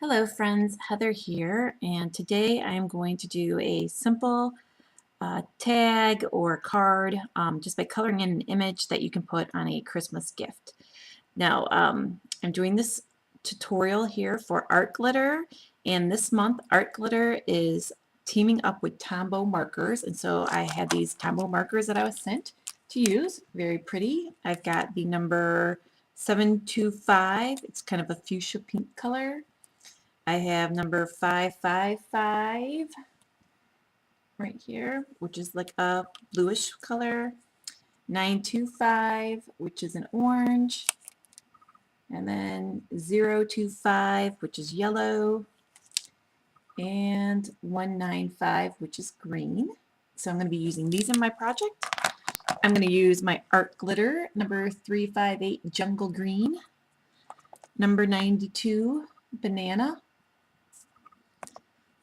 Hello friends, Heather here, and today I'm going to do a simple tag or card just by coloring in an image that you can put on a Christmas gift. Now, I'm doing this tutorial here for art glitter, and this month art glitter is teaming up with Tombow markers, and so I had these Tombow markers that I was sent to use. Very pretty. I've got the number 725. It's kind of a fuchsia pink color. I have number 555 right here, which is like a bluish color. 925, which is an orange. And then 025, which is yellow. And 195, which is green. So I'm going to be using these in my project. I'm going to use my art glitter, number 358, jungle green. Number 92, banana.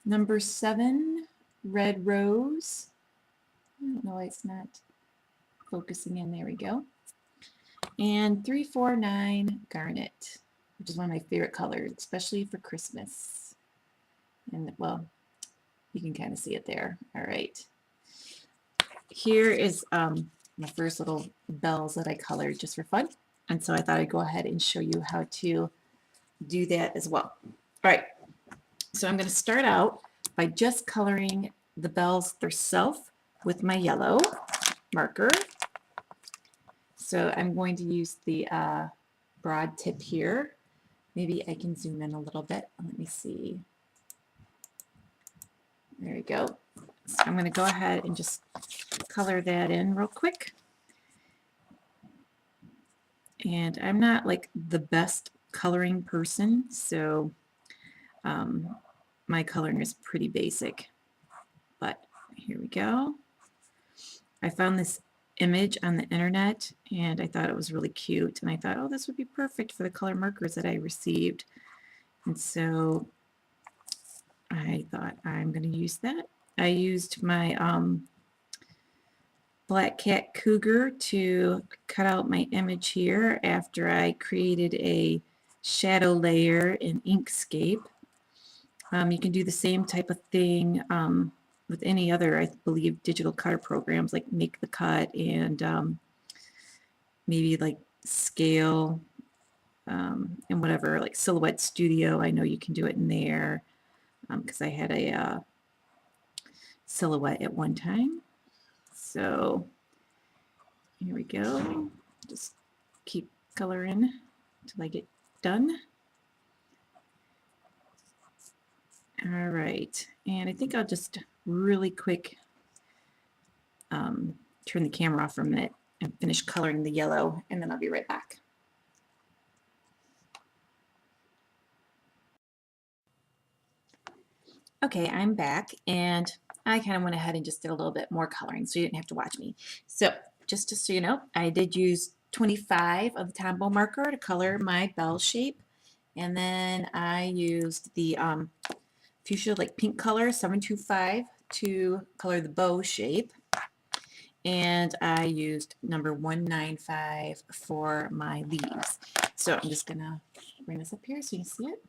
Number 7, red rose. I don't know why it's not focusing in. There we go. And 349, garnet, which is one of my favorite colors, especially for Christmas. And well, you can kind of see it there. All right. Here is my first little bells that I colored just for fun. And so I thought I'd go ahead and show you how to do that as well. All right. So I'm going to start out by just coloring the bells themselves with my yellow marker. So I'm going to use the broad tip here. Maybe I can zoom in a little bit. Let me see. There we go. So I'm going to go ahead and just color that in real quick. And I'm not like the best coloring person, so my coloring is pretty basic, but here we go. I found this image on the internet and I thought it was really cute, and I thought, oh, this would be perfect for the color markers that I received, and so I thought I'm going to use that. I used my Black Cat Cougar to cut out my image here after I created a shadow layer in Inkscape. You can do the same type of thing with any other, I believe, digital color programs like Make the Cut and maybe like Scale and whatever, like Silhouette Studio. I know you can do it in there because I had a Silhouette at one time. So here we go. Just keep coloring until I get done. All right, and I think I'll just really quick turn the camera off for a minute and finish coloring the yellow, and then I'll be right back. Okay, I'm back, and I kind of went ahead and just did a little bit more coloring so you didn't have to watch me. So just so you know, I did use 25 of the Tombow marker to color my bell shape, and then I used the fuchsia like pink color 725 to color the bow shape, and I used number 195 for my leaves. So I'm just gonna bring this up here so you can see it.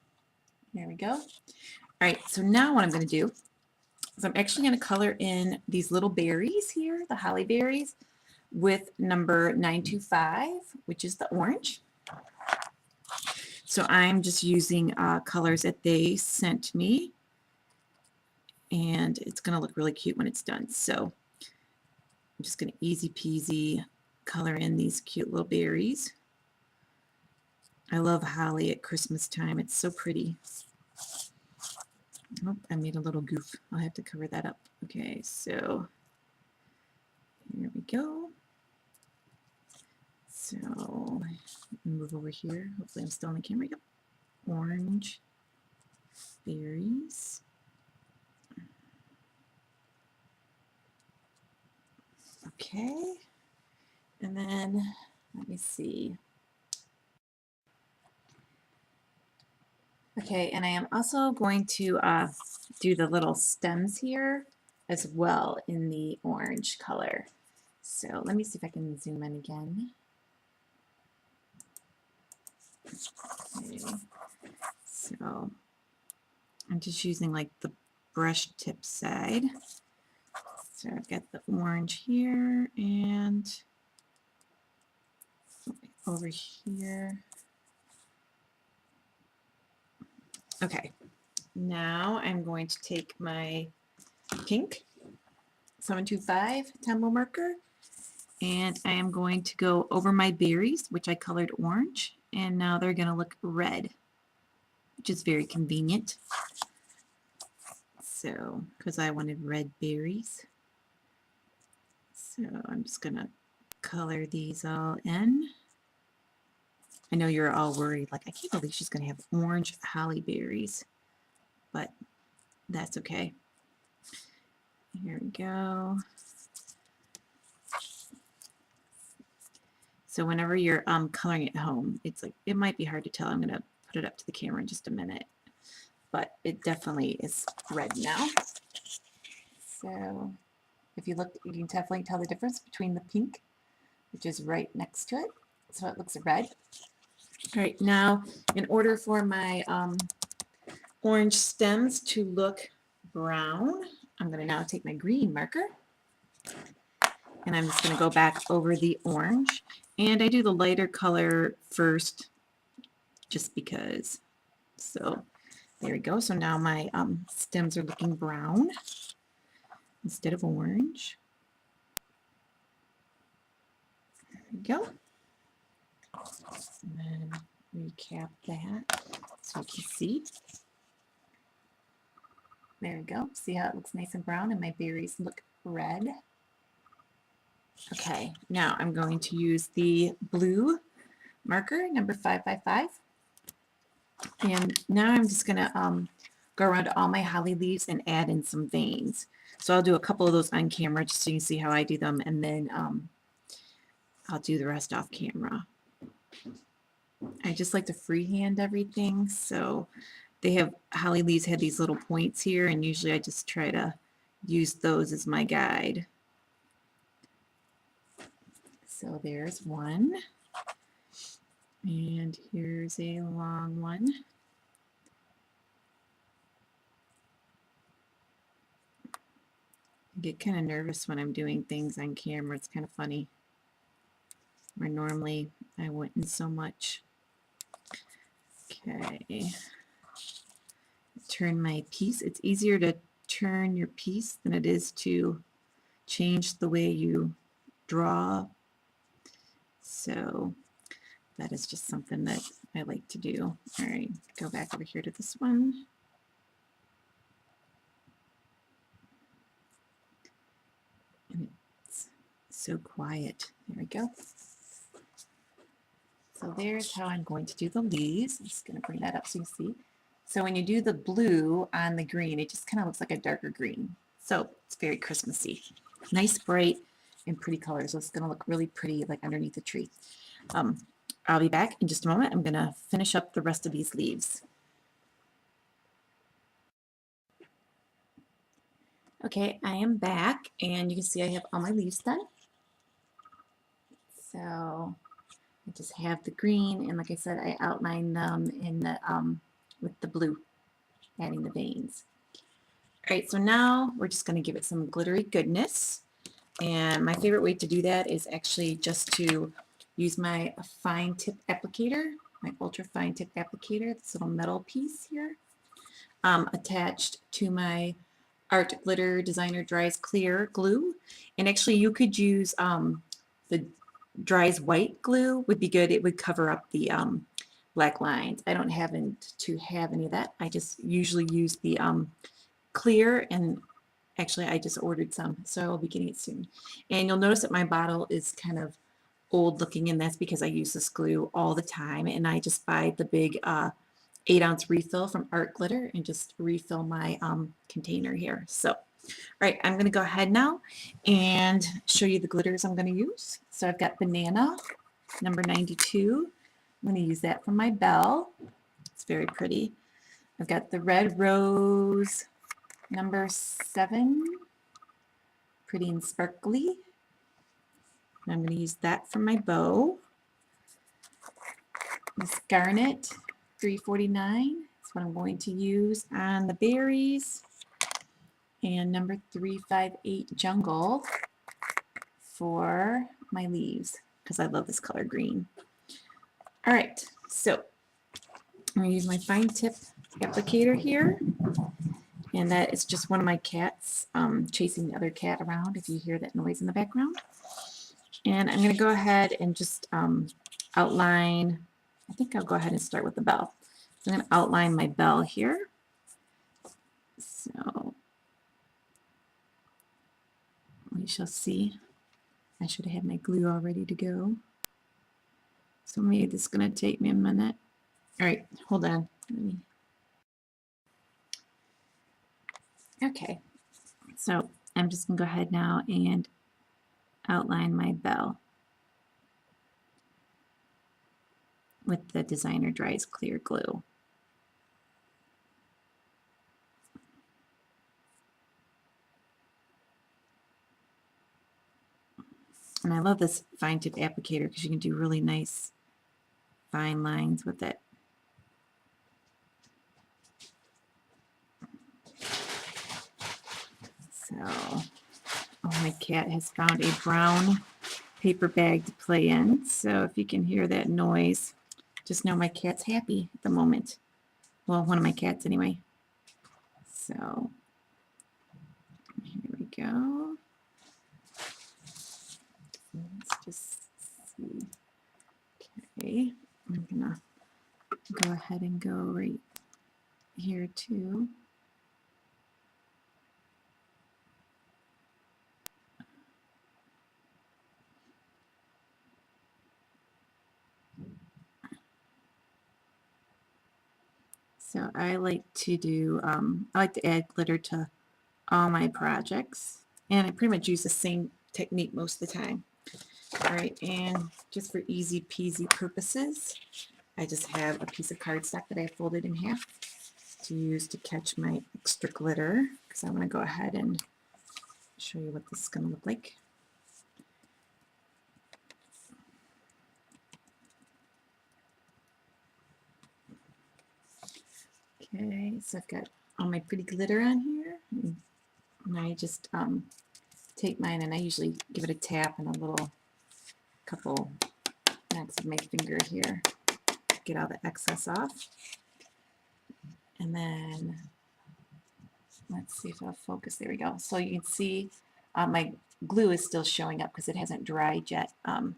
There we go. All right, so now what I'm going to do is I'm actually going to color in these little berries here, the holly berries, with number 925, which is the orange. So I'm just using colors that they sent me, and it's going to look really cute when it's done. So I'm just going to easy peasy color in these cute little berries. I love holly at Christmas time. It's so pretty. Oh, I made a little goof. I'll have to cover that up. Okay, so here we go. So move over here. Hopefully I'm still on the camera. Yep. Orange berries. Okay, and then let me see. Okay, and I am also going to do the little stems here as well in the orange color. So let me see if I can zoom in again. Okay. So I'm just using like the brush tip side. So I've got the orange here and over here. Okay, now I'm going to take my pink 725 Tombow marker and I am going to go over my berries, which I colored orange, and now they're going to look red, which is very convenient. So, because I wanted red berries. So I'm just going to color these all in. I know you're all worried, like, I can't believe she's going to have orange holly berries, but that's okay. Here we go. So whenever you're coloring at home, it's like, it might be hard to tell. I'm going to put it up to the camera in just a minute, but it definitely is red now. So if you look, you can definitely tell the difference between the pink, which is right next to it. So it looks red. All right, now in order for my orange stems to look brown, I'm going to now take my green marker and I'm just going to go back over the orange. And I do the lighter color first just because. So there we go. So now my stems are looking brown instead of orange. There we go. And then recap that so you can see. There we go. See how it looks nice and brown and my berries look red. Okay, now I'm going to use the blue marker, number 555. And now I'm just going to go around all my holly leaves and add in some veins. So I'll do a couple of those on camera just so you can see how I do them, and then I'll do the rest off camera. I just like to freehand everything, so they have, holly leaves have these little points here, and usually I just try to use those as my guide. So there's one, and here's a long one. I get kind of nervous when I'm doing things on camera. It's kind of funny, where normally I wouldn't so much. Okay, turn my piece. It's easier to turn your piece than it is to change the way you draw. So that is just something that I like to do. All right, go back over here to this one. And it's so quiet. There we go. So there's how I'm going to do the leaves. I'm just going to bring that up so you see. So when you do the blue on the green, it just kind of looks like a darker green. So it's very Christmassy. Nice, bright, and pretty colors. So it's going to look really pretty like underneath the tree. I'll be back in just a moment. I'm going to finish up the rest of these leaves. Okay, I am back, and you can see I have all my leaves done. So I just have the green, and like I said, I outline them in the with the blue, adding the veins. All right, so now we're just going to give it some glittery goodness. And my favorite way to do that is actually just to use my fine tip applicator, my ultra fine tip applicator, this little metal piece here, attached to my Art Glitter Designer Dries Clear glue. And actually you could use the Dries White glue would be good. It would cover up the black lines. I don't happen to have any of that. I just usually use the clear, and actually I just ordered some, so I'll be getting it soon. And you'll notice that my bottle is kind of old looking, and that's because I use this glue all the time, and I just buy the big 8-ounce refill from Art Glitter and just refill my container here. So, all right, I'm going to go ahead now and show you the glitters I'm going to use. So I've got Banana, number 92. I'm going to use that for my bell. It's very pretty. I've got the Red Rose, number 7, pretty and sparkly. And I'm going to use that for my bow. This Garnet, 349. It's what I'm going to use on the berries, and number 358 Jungle for my leaves, because I love this color green. All right, so I'm going to use my fine tip applicator here, and that is just one of my cats chasing the other cat around, if you hear that noise in the background. And I'm going to go ahead and just outline. I think I'll go ahead and start with the bell. So I'm going to outline my bell here. So we shall see. I should have had my glue all ready to go. So maybe this is going to take me a minute. All right, hold on. Okay, so I'm just going to go ahead now and outline my bell with the Designer Dries Clear Glue. And I love this fine tip applicator because you can do really nice fine lines with it. So, oh, my cat has found a brown paper bag to play in. So if you can hear that noise, just know my cat's happy at the moment. Well, one of my cats anyway. So here we go. Let's just see. Okay, I'm gonna go ahead and go right here too. So I like to do, I like to add glitter to all my projects, and I pretty much use the same technique most of the time. All right, and just for easy peasy purposes, I just have a piece of cardstock that I folded in half to use to catch my extra glitter, because I'm going to go ahead and show you what this is going to look like. Okay, so I've got all my pretty glitter on here, and I just take mine and I usually give it a tap and a little couple knocks of my finger here, get all the excess off. And then let's see if I'll focus. There we go. So you can see my glue is still showing up because it hasn't dried yet. And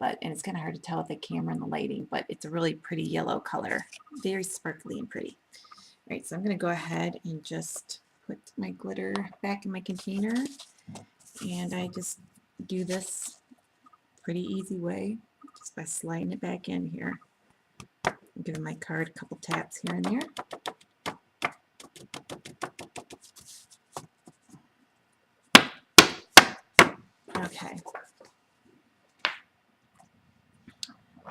it's kind of hard to tell with the camera and the lighting, but it's a really pretty yellow color, very sparkly and pretty. All right, so I'm going to go ahead and just put my glitter back in my container, and I just do this pretty easy way, just by sliding it back in here. I'm giving my card a couple taps here and there. Okay.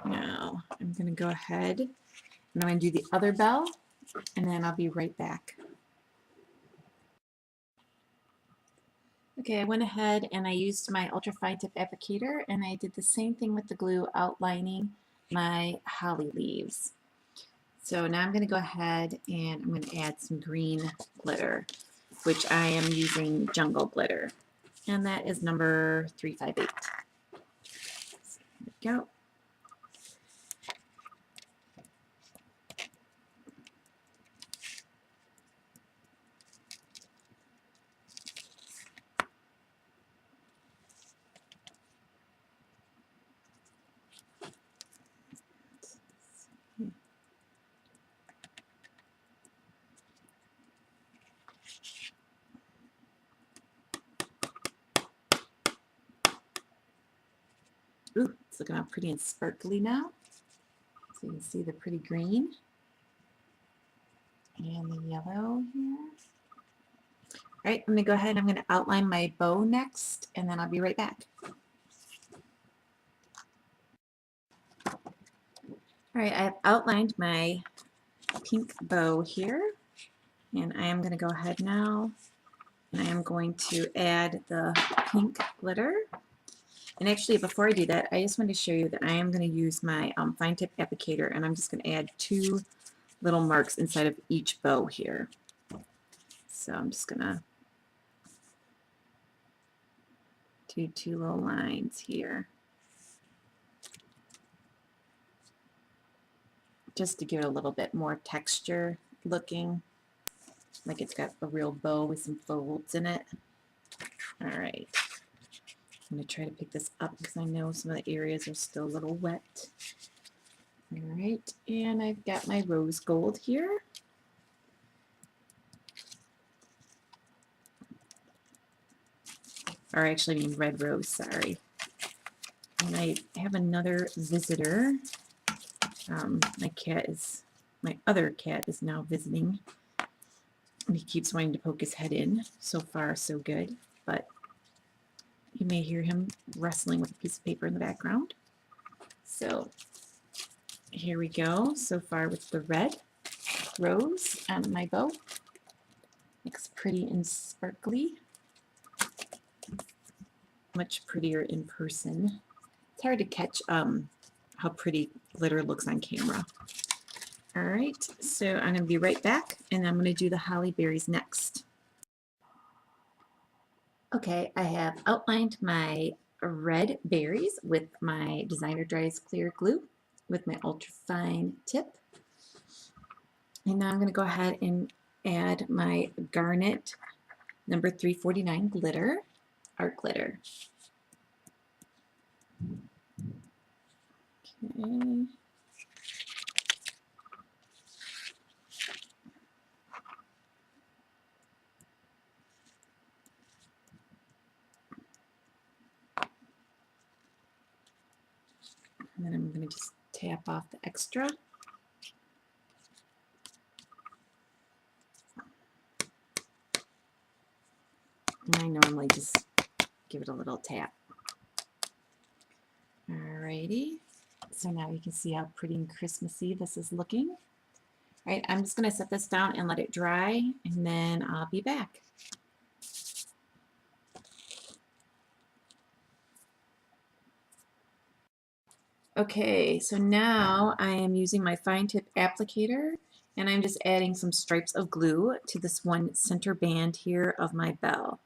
Now I'm going to go ahead and I'm going to do the other bell, and then I'll be right back. Okay, I went ahead and I used my ultra fine tip applicator, and I did the same thing with the glue, outlining my holly leaves. So now I'm going to go ahead and I'm going to add some green glitter, which I am using Jungle Glitter, and that is number 358. So here we go. Ooh, it's looking all pretty and sparkly now. So you can see the pretty green and the yellow here. All right, I'm going to go ahead and I'm going to outline my bow next, and then I'll be right back. All right, I've outlined my pink bow here, and I am going to go ahead now, and I am going to add the pink glitter. And actually, before I do that, I just want to show you that I am going to use my fine tip applicator, and I'm just going to add 2 little marks inside of each bow here. So I'm just gonna do 2 little lines here just to give it a little bit more texture looking, like it's got a real bow with some folds in it. All right, I'm going to try to pick this up because I know some of the areas are still a little wet. All right, and I've got my rose gold here. Or actually, I mean red rose, sorry. And I have another visitor. My other cat is now visiting. And he keeps wanting to poke his head in. So far, so good. But you may hear him wrestling with a piece of paper in the background. So here we go. So far with the red rose on my bow. Looks pretty and sparkly. Much prettier in person. It's hard to catch how pretty glitter looks on camera. All right, so I'm going to be right back, and I'm going to do the holly berries next. Okay, I have outlined my red berries with my Designer Dries Clear Glue with my ultra fine tip. And now I'm going to go ahead and add my Garnet number 349 glitter, art glitter. Okay. And then I'm going to just tap off the extra. And I normally just give it a little tap. Alrighty, so now you can see how pretty and Christmassy this is looking. All right, I'm just going to set this down and let it dry, and then I'll be back. Okay, so now I am using my fine tip applicator, and I'm just adding some stripes of glue to this one center band here of my bell.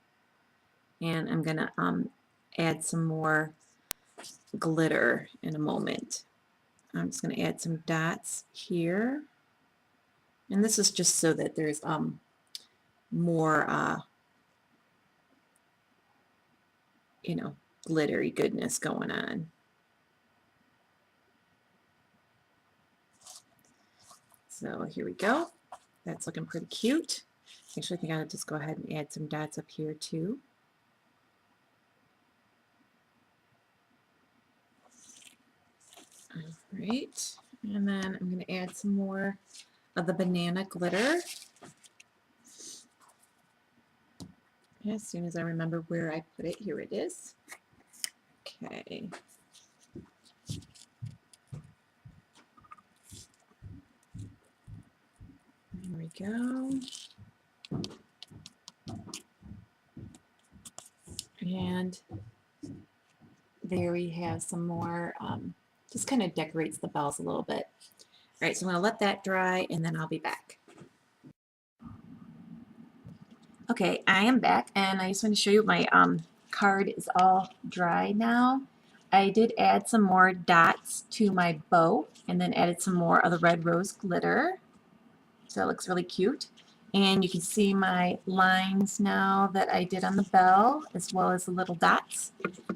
And I'm going to add some more glitter in a moment. I'm just going to add some dots here. And this is just so that there's more, you know, glittery goodness going on. So here we go. That's looking pretty cute. Actually, I think I'll just go ahead and add some dots up here too. All right, and then I'm going to add some more of the banana glitter. As soon as I remember where I put it, here it is. Okay. There we go. And there we have some more, just kind of decorates the bells a little bit. All right, so I'm going to let that dry, and then I'll be back. Okay, I am back, and I just want to show you my card is all dry now. I did add some more dots to my bow, and then added some more of the red rose glitter. So it looks really cute. And you can see my lines now that I did on the bell, as well as the little dots.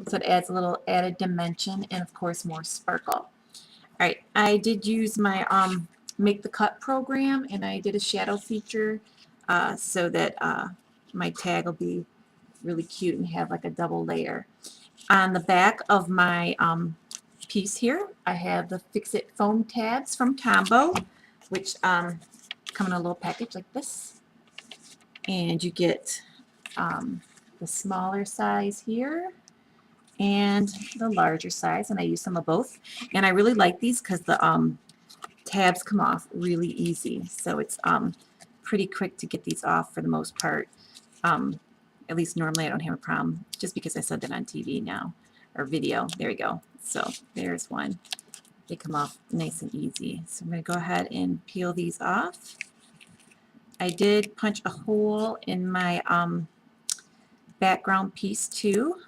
So it adds a little added dimension and, of course, more sparkle. All right, I did use my Make the Cut program, and I did a shadow feature so that my tag will be really cute and have like a double layer. On the back of my piece here, I have the Fix-It foam tabs from Tombow, which come in a little package like this. And you get the smaller size here and the larger size, and I use some of both. And I really like these because the tabs come off really easy. So it's pretty quick to get these off for the most part. At least normally I don't have a problem, just because I said that on TV now, or video. There we go. So there's one. they come off nice and easy. So I'm going to go ahead and peel these off. I did punch a hole in my background piece too.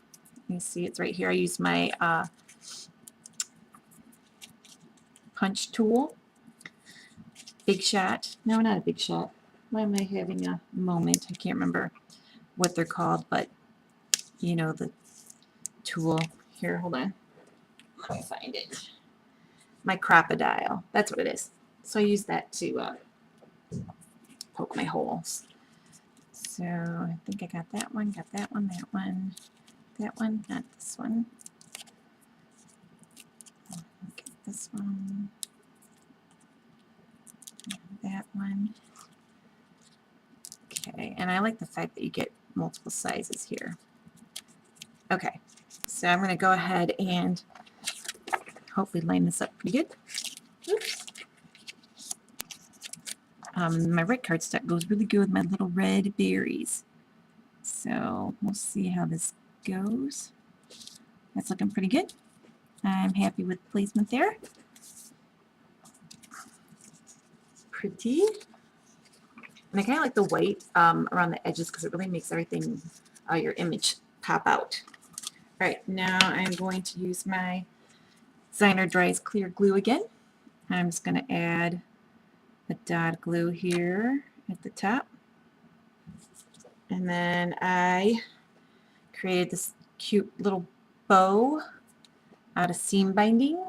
You see it's right here. I used my punch tool. Big Shot. No, not a Big Shot. Why am I having a moment? I can't remember what they're called, but you know the tool. Here, hold on. Let me find it. My Crocodile. That's what it is. So I use that to poke my holes. So I think I got that one, not this one. Get this one, that one. Okay, and I like the fact that you get multiple sizes here. Okay, so I'm going to go ahead and hopefully line this up pretty good. Oops. My red cardstock goes really good with my little red berries. So we'll see how this goes. That's looking pretty good. I'm happy with placement there. Pretty. And I kind of like the white around the edges because it really makes everything, your image, pop out. All right, now I'm going to use my Designer Dries Clear Glue again. I'm just going to add a dot glue here at the top. And then I created this cute little bow out of seam binding.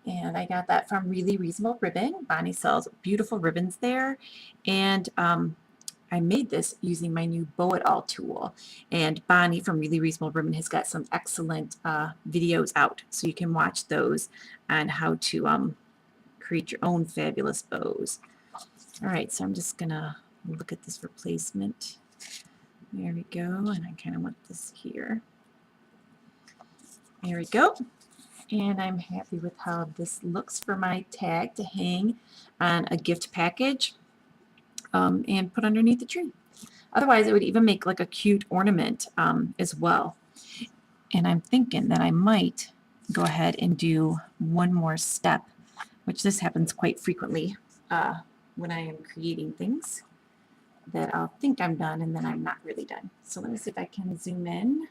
And I got that from Really Reasonable Ribbon. Bonnie sells beautiful ribbons there. And I made this using my new Bow It All tool. And Bonnie from Really Reasonable Ribbon has got some excellent videos out. So you can watch those on how to create your own fabulous bows. All right, so I'm just going to look at this replacement. There we go. And I kind of want this here. There we go. And I'm happy with how this looks for my tag to hang on a gift package and put underneath the tree. Otherwise, it would even make like a cute ornament as well. And I'm thinking that I might go ahead and do one more step, which this happens quite frequently when I am creating things, that I'll think I'm done and then I'm not really done. So let me see if I can zoom in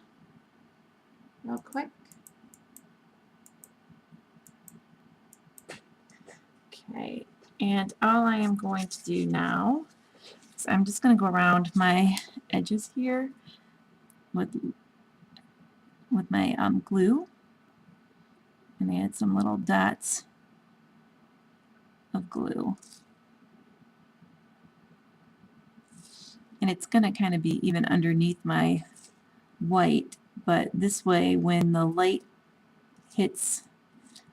real quick. Okay, and all I am going to do now is I'm just going to go around my edges here with my glue and add some little dots of glue. And it's going to kind of be even underneath my white, but this way when the light hits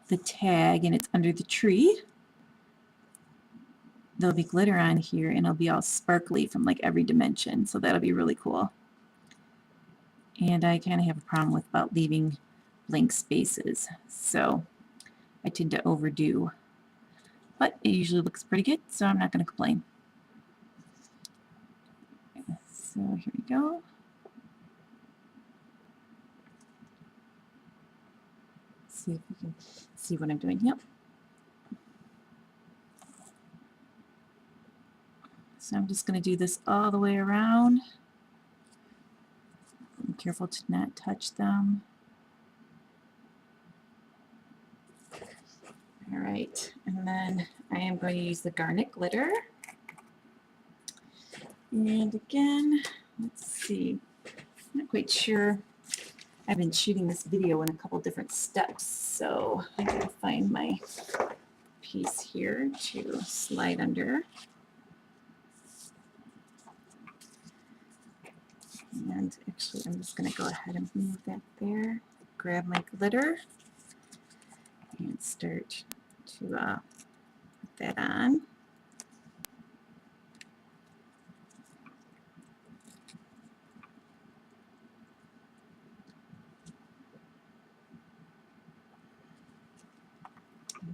the tag and it's under the tree, there'll be glitter on here and it'll be all sparkly from like every dimension, so that'll be really cool. And I kind of have a problem with about leaving blank spaces, so I tend to overdo, but it usually looks pretty good, so I'm not going to complain. So here we go. See if we can see what I'm doing. Yep. So I'm just going to do this all the way around. Be careful to not touch them. All right, and then I am going to use the garnet glitter. And again, let's see, I'm not quite sure. I've been shooting this video in a couple different steps, so I gotta find my piece here to slide under. And actually, I'm just going to go ahead and move that there, grab my glitter, and start to put that on.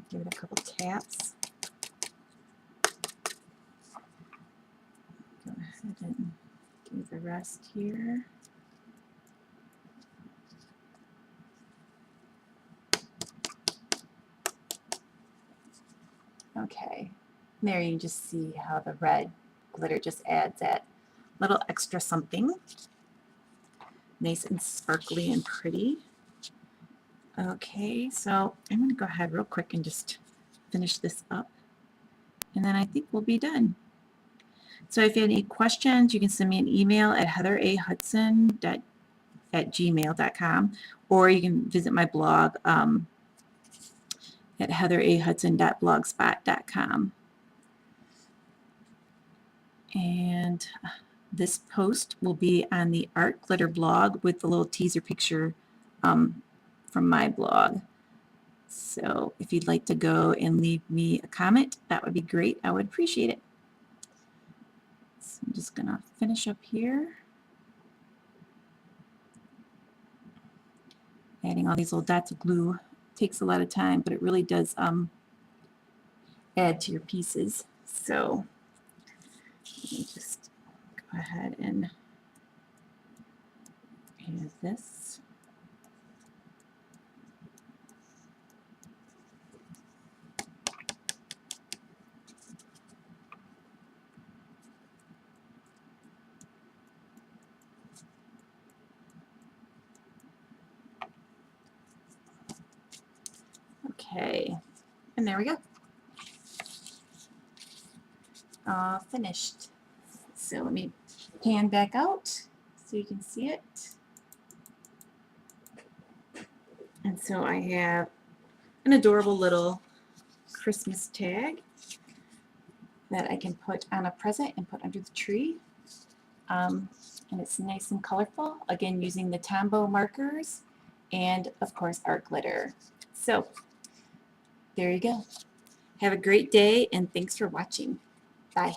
Give it a couple taps. Go ahead and do the rest here. Okay, there you just see how the red glitter just adds that little extra something. Nice and sparkly and pretty. Okay, so I'm going to go ahead real quick and just finish this up, and then I think we'll be done. So if you have any questions, you can send me an email at heatherahudson@gmail.com, or you can visit my blog at heatherahudson.blogspot.com. And this post will be on the Art Glitter blog with the little teaser picture from my blog. So if you'd like to go and leave me a comment, that would be great. I would appreciate it. So I'm just going to finish up here. Adding all these little dots of glue takes a lot of time, but it really does add to your pieces. So let me just go ahead and use this. Okay, and there we go. All finished. So let me pan back out so you can see it. And so I have an adorable little Christmas tag that I can put on a present and put under the tree. And it's nice and colorful, again using the Tombow markers and of course art glitter. So there you go. Have a great day and thanks for watching. Bye.